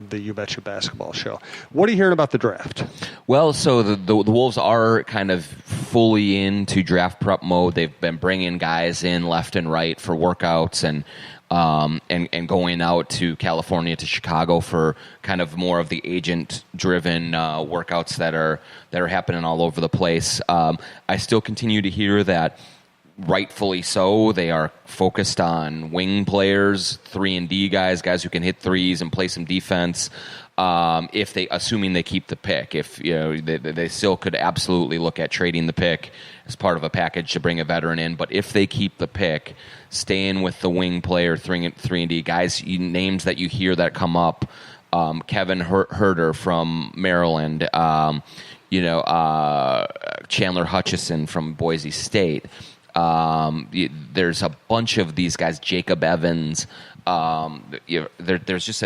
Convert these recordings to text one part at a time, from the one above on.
the You Betcha Basketball Show. What are you hearing about the draft? Well, so the Wolves are kind of fully into draft prep mode. They've been bringing guys in left and right for workouts and going out to California, to Chicago for kind of more of the agent-driven workouts that are happening all over the place. I still continue to hear that, rightfully so, they are focused on wing players, 3-and-D guys who can hit threes and play some defense. Assuming they keep the pick, if they still could absolutely look at trading the pick as part of a package to bring a veteran in. But if they keep the pick, staying with the wing player, 3-and-D guys, names that you hear that come up, Kevin Herter from Maryland, Chandler Hutchison from Boise State. There's a bunch of these guys, Jacob Evans. There's just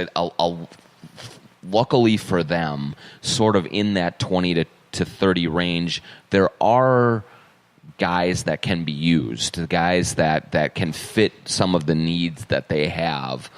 luckily for them, sort of in that 20 to 30 range, there are guys that can be used, guys that can fit some of the needs that they have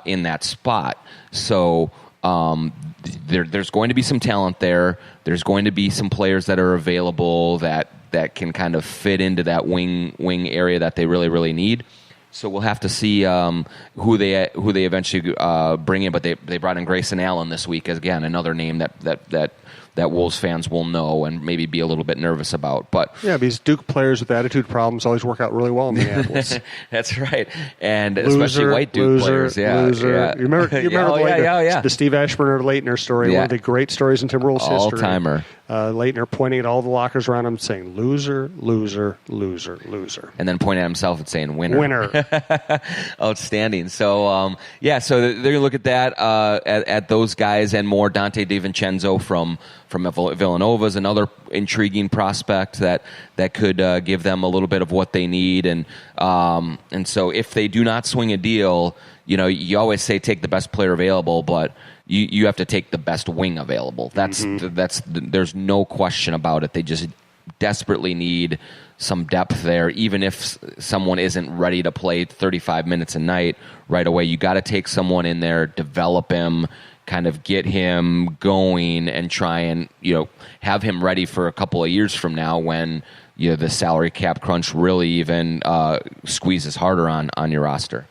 in that spot. So there's going to be some talent there. There's going to be some players that are available that can kind of fit into that wing area that they really, really need. So we'll have to see who they eventually bring in. But they brought in Grayson Allen this week, as again another name that Wolves fans will know and maybe be a little bit nervous about. But yeah, these Duke players with attitude problems always work out really well in Minneapolis. That's right, and especially white Duke players. Yeah, loser. Yeah. You remember the Steve Ashburn Leitner story, one of the great stories in Timberwolves history. All-timer. Leitner pointing at all the lockers around him, saying "loser, loser, loser, loser," and then pointing at himself and saying "winner." Winner. Outstanding. So so they're going to look at that at those guys and more. Dante DiVincenzo from Villanova is another intriguing prospect that could give them a little bit of what they need. And so if they do not swing a deal, you always say take the best player available, but you have to take the best wing available. There's no question about it. They just desperately need some depth there. Even if someone isn't ready to play 35 minutes a night right away, you got to take someone in there, develop him, kind of get him going, and try and have him ready for a couple of years from now when the salary cap crunch really even squeezes harder on your roster.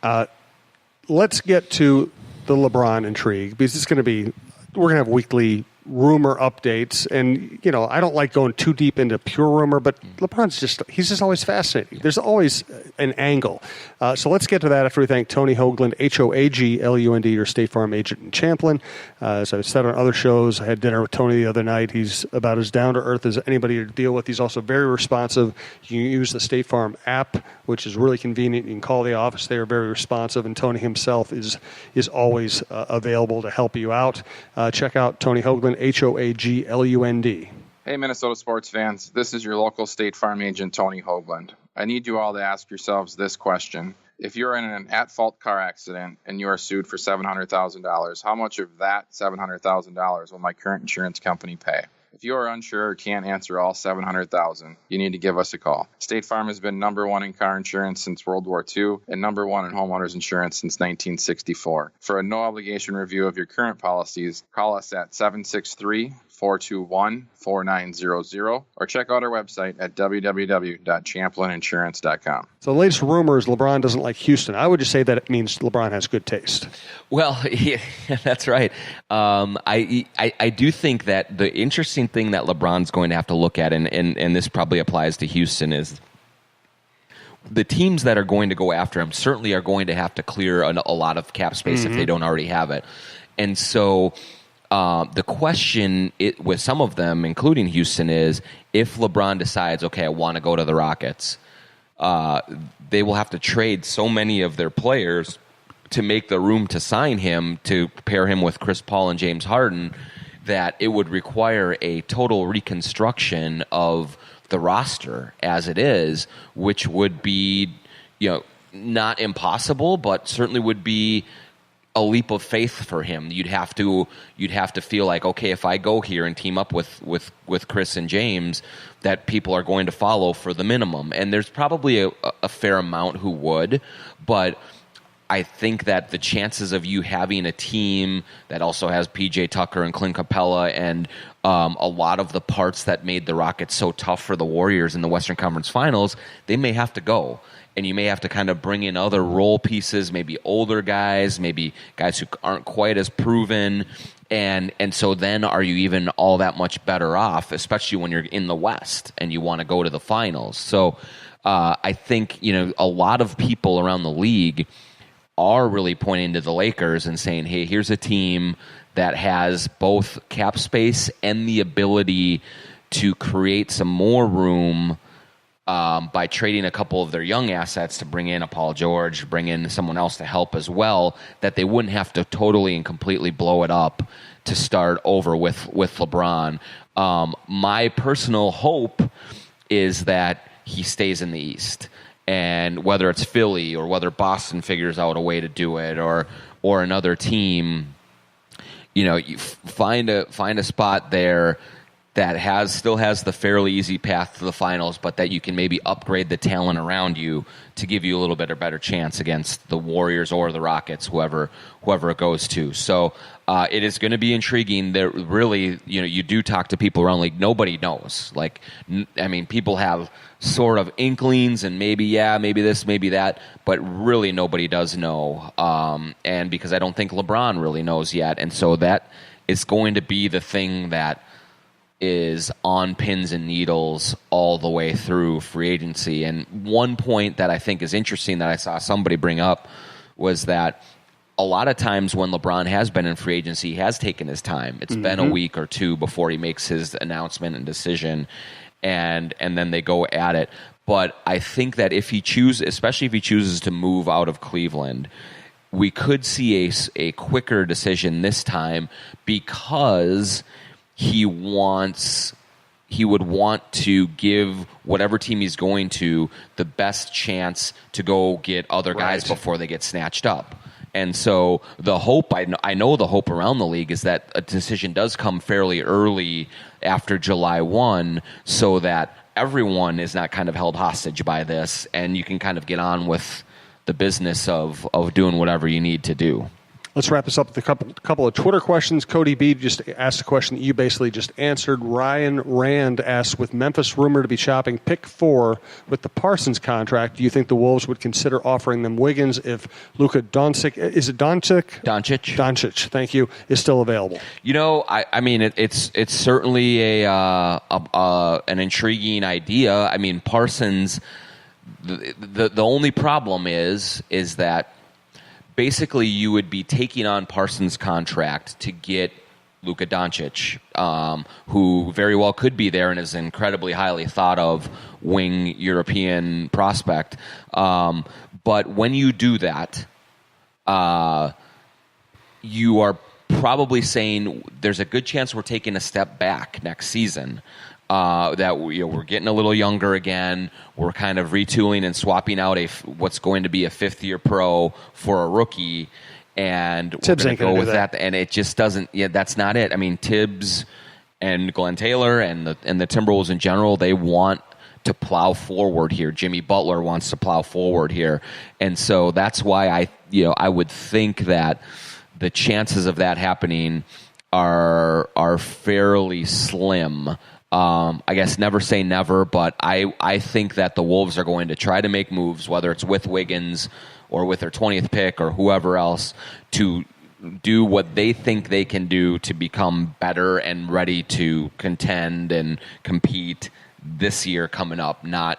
Let's get to the LeBron intrigue, because we're going to have weekly rumor updates, and I don't like going too deep into pure rumor, but LeBron's he's just always fascinating. There's always an angle. So let's get to that after we thank Tony Hoaglund, Hoaglund, your State Farm agent in Champlin. As I've said on other shows, I had dinner with Tony the other night. He's about as down to earth as anybody to deal with. He's also very responsive. You can use the State Farm app, which is really convenient. You can call the office. They are very responsive, and Tony himself is always available to help you out. Check out Tony Hoaglund, Hoaglund. Hey, Minnesota sports fans. This is your local State Farm agent, Tony Hoaglund. I need you all to ask yourselves this question. If you're in an at-fault car accident and you are sued for $700,000, how much of that $700,000 will my current insurance company pay? If you are unsure or can't answer all $700,000, you need to give us a call. State Farm has been number one in car insurance since World War II and number one in homeowners insurance since 1964. For a no-obligation review of your current policies, call us at 763-421-4900 or check out our website at www.champlininsurance.com. So the latest rumor is LeBron doesn't like Houston. I would just say that it means LeBron has good taste. Well, yeah, that's right. I do think that the interesting thing that LeBron's going to have to look at, and this probably applies to Houston, is the teams that are going to go after him certainly are going to have to clear a lot of cap space if they don't already have it. And so the question with some of them, including Houston, is if LeBron decides, okay, I want to go to the Rockets, they will have to trade so many of their players to make the room to sign him, to pair him with Chris Paul and James Harden, that it would require a total reconstruction of the roster as it is, which would be, not impossible, but certainly would be a leap of faith for him. You'd have to feel like, okay, if I go here and team up with Chris and James, that people are going to follow for the minimum. And there's probably a fair amount who would, but I think that the chances of you having a team that also has PJ Tucker and Clint Capella and a lot of the parts that made the Rockets so tough for the Warriors in the Western Conference Finals, they may have to go. And you may have to kind of bring in other role pieces, maybe older guys, maybe guys who aren't quite as proven. And so then are you even all that much better off, especially when you're in the West and you want to go to the finals? So I think, a lot of people around the league are really pointing to the Lakers and saying, hey, here's a team that has both cap space and the ability to create some more room by trading a couple of their young assets to bring in a Paul George, bring in someone else to help as well, that they wouldn't have to totally and completely blow it up to start over with LeBron. My personal hope is that he stays in the East. And whether it's Philly or whether Boston figures out a way to do it or another team, you find a spot there that still has the fairly easy path to the finals, but that you can maybe upgrade the talent around you to give you a little bit of better chance against the Warriors or the Rockets, whoever it goes to. So it is going to be intriguing. There really, you do talk to people around the league. Nobody knows. People have sort of inklings and maybe this, maybe that, but really nobody does know. And because I don't think LeBron really knows yet, and so that is going to be the thing that is on pins and needles all the way through free agency. And one point that I think is interesting that I saw somebody bring up was that a lot of times when LeBron has been in free agency, he has taken his time. It's been a week or two before he makes his announcement and decision, and then they go at it. But I think that especially if he chooses to move out of Cleveland, we could see a quicker decision this time because he would want to give whatever team he's going to the best chance to go get other guys before they get snatched up. And so the hope, I know the hope around the league is that a decision does come fairly early after July 1 so that everyone is not kind of held hostage by this and you can kind of get on with the business of doing whatever you need to do. Let's wrap this up with a couple of Twitter questions. Cody B just asked a question that you basically just answered. Ryan Rand asked, with Memphis rumored to be shopping pick 4 with the Parsons contract, do you think the Wolves would consider offering them Wiggins if Luka Doncic, is it Doncic? Doncic, thank you, is still available? It's certainly an intriguing idea. I mean, Parsons, the only problem is that basically, you would be taking on Parsons' contract to get Luka Doncic, who very well could be there and is an incredibly highly thought of wing European prospect. But when you do that, you are probably saying there's a good chance we're taking a step back next season. That we're getting a little younger again. We're kind of retooling and swapping out what's going to be a fifth-year pro for a rookie, and we're going to go with that. And it just doesn't. Yeah, that's not it. I mean, Tibbs and Glenn Taylor and the Timberwolves in general, they want to plow forward here. Jimmy Butler wants to plow forward here, and so that's why I would think that the chances of that happening are fairly slim. I guess never say never, but I think that the Wolves are going to try to make moves, whether it's with Wiggins or with their 20th pick or whoever else, to do what they think they can do to become better and ready to contend and compete this year coming up, not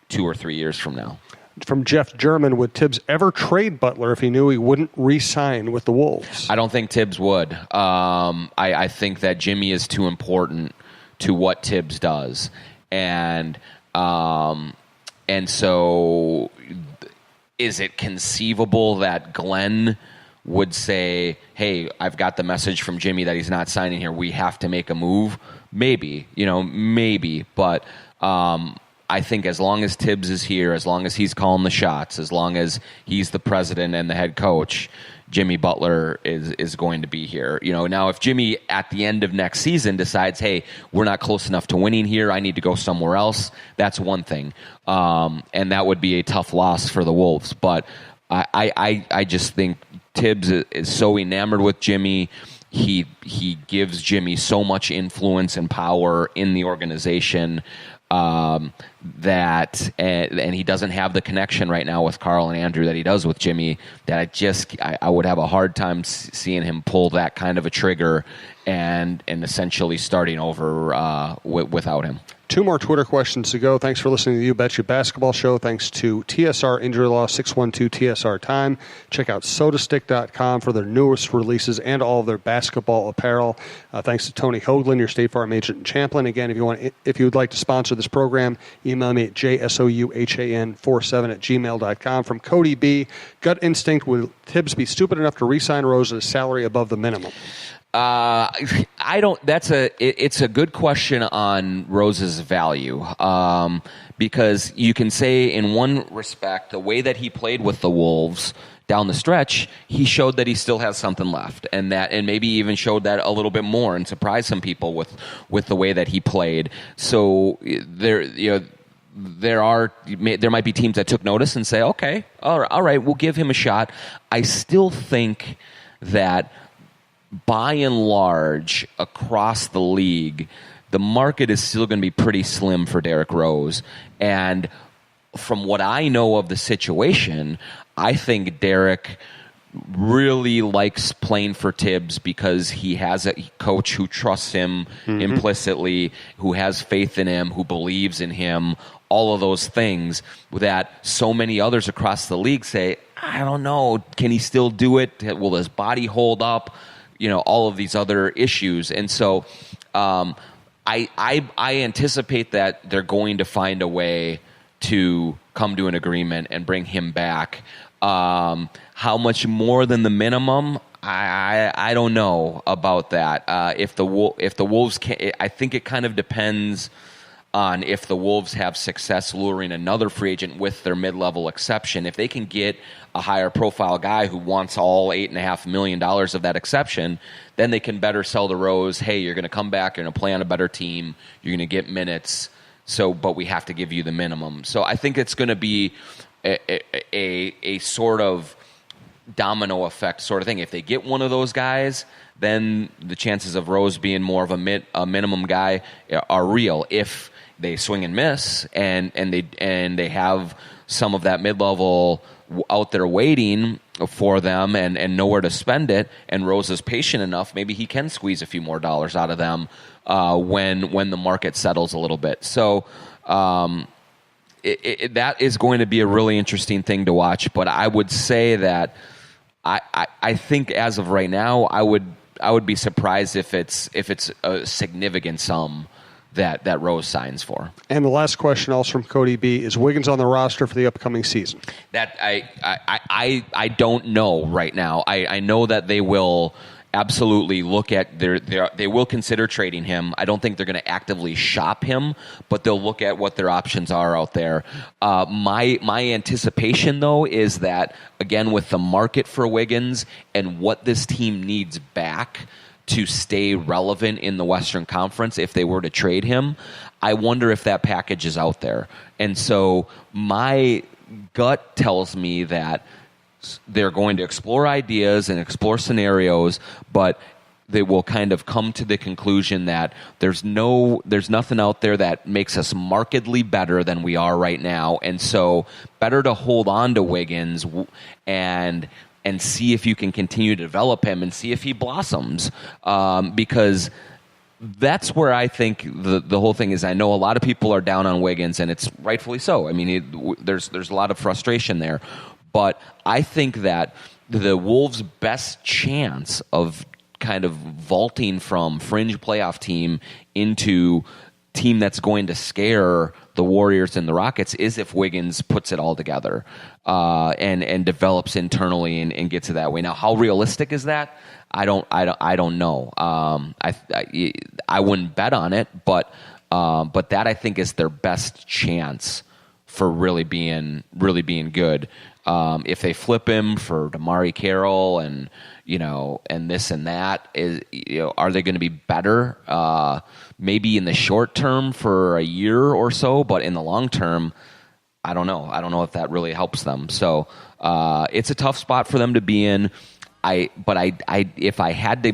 2 or 3 years from now. From Jeff German, would Tibbs ever trade Butler if he knew he wouldn't re-sign with the Wolves? I don't think Tibbs would. I think that Jimmy is too important to what Tibbs does, and so is it conceivable that Glenn would say, hey, I've got the message from Jimmy that he's not signing here, we have to make a move? Maybe, but I think as long as Tibbs is here, as long as he's calling the shots, as long as he's the president and the head coach, Jimmy Butler is going to be here. Now if Jimmy at the end of next season decides, hey, we're not close enough to winning here, I need to go somewhere else, that's one thing. And that would be a tough loss for the Wolves. But I just think Tibbs is so enamored with Jimmy. He gives Jimmy so much influence and power in the organization that and he doesn't have the connection right now with Carl and Andrew that he does with Jimmy, that I would have a hard time seeing him pull that kind of a trigger and essentially starting over without him. 2 more Twitter questions to go. Thanks for listening to the You Betcha Basketball Show. Thanks to TSR Injury Law, 612-TSR Time. Check out sodastick.com for their newest releases and all of their basketball apparel. Thanks to Tony Hoaglund, your State Farm agent in Champlin. Again, if you would like to sponsor this program, email me at jsouhan47@gmail.com. From Cody B, gut instinct, will Tibbs be stupid enough to re-sign Rose at a salary above the minimum? I don't. It's a good question on Rose's value, because you can say in one respect the way that he played with the Wolves down the stretch, he showed that he still has something left, and maybe even showed that a little bit more and surprised some people with the way that he played. So there might be teams that took notice and say, okay, all right, we'll give him a shot. I still think that, by and large, across the league, the market is still going to be pretty slim for Derrick Rose. And from what I know of the situation, I think Derrick really likes playing for Tibbs because he has a coach who trusts him implicitly, who has faith in him, who believes in him, all of those things that so many others across the league say, I don't know, can he still do it? Will his body hold up? All of these other issues. And so I anticipate that they're going to find a way to come to an agreement and bring him back. How much more than the minimum? I don't know about that. If the Wolves can, I think it kind of depends on if the Wolves have success luring another free agent with their mid-level exception. If they can get a higher profile guy who wants all $8.5 million of that exception, then they can better sell the Rose, hey, you're going to come back, you're going to play on a better team, you're going to get minutes, but we have to give you the minimum. So I think it's going to be a sort of domino effect sort of thing. If they get one of those guys, then the chances of Rose being more of a minimum guy are real. If they swing and miss and they have some of that mid-level out there waiting for them and nowhere to spend it, and Rose is patient enough, maybe he can squeeze a few more dollars out of them when the market settles a little bit. So that is going to be a really interesting thing to watch. But I would say that I think as of right now, I would be surprised if it's a significant sum that Rose signs for. And the last question, also from Cody B, is Wiggins on the roster for the upcoming season? That I don't know right now. I know that they will absolutely look at they will consider trading him. I don't think they're going to actively shop him, but they'll look at what their options are out there. My anticipation, though, is that, again, with the market for Wiggins and what this team needs back to stay relevant in the Western Conference, if they were to trade him, I wonder if that package is out there. And so my gut tells me that they're going to explore ideas and explore scenarios, but they will kind of come to the conclusion that there's nothing out there that makes us markedly better than we are right now. And so better to hold on to Wiggins and see if you can continue to develop him and see if he blossoms, because that's where I think the whole thing is. I know a lot of people are down on Wiggins, and it's rightfully so. I mean, there's a lot of frustration there. But I think that the Wolves' best chance of kind of vaulting from fringe playoff team into team that's going to scare the Warriors and the Rockets is if Wiggins puts it all together and develops internally and gets it that way. Now, how realistic is that? I don't know. I wouldn't bet on it, but that I think is their best chance for really being good. If they flip him for Damari Carroll and this and that, are they going to be better? Maybe in the short term for a year or so, but in the long term, I don't know. I don't know if that really helps them. So it's a tough spot for them to be in. If I had to